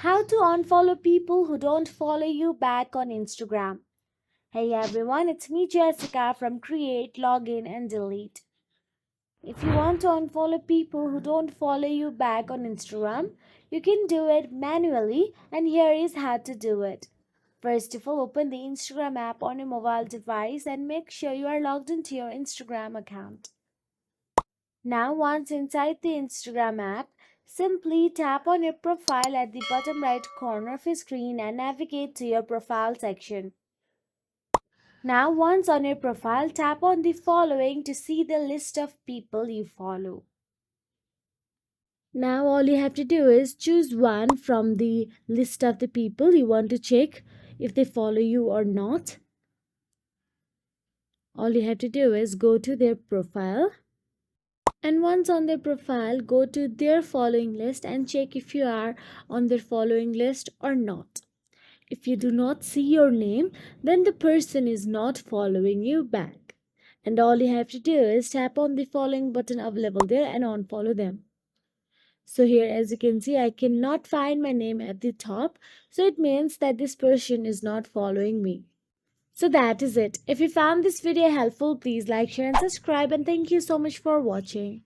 How to unfollow people who don't follow you back on Instagram. Hey everyone, it's me Jessica from Create, Login and Delete. If you want to unfollow people who don't follow you back on Instagram, you can do it manually, and here is how to do it. First of all, open the Instagram app on your mobile device and make sure you are logged into your Instagram account. Now, once inside the Instagram app, simply tap on your profile at the bottom right corner of your screen and navigate to your profile section. Now, once on your profile, tap on the following to see the list of people you follow. Now, all you have to do is choose one from the list of the people you want to check if they follow you or not. All you have to do is go to their profile. And once on their profile, go to their following list and check if you are on their following list or not. If you do not see your name, then the person is not following you back. And all you have to do is tap on the following button available there and unfollow them. So here, as you can see, I cannot find my name at the top. So it means that this person is not following me. So that is it. If you found this video helpful, please like, share and subscribe, and thank you so much for watching.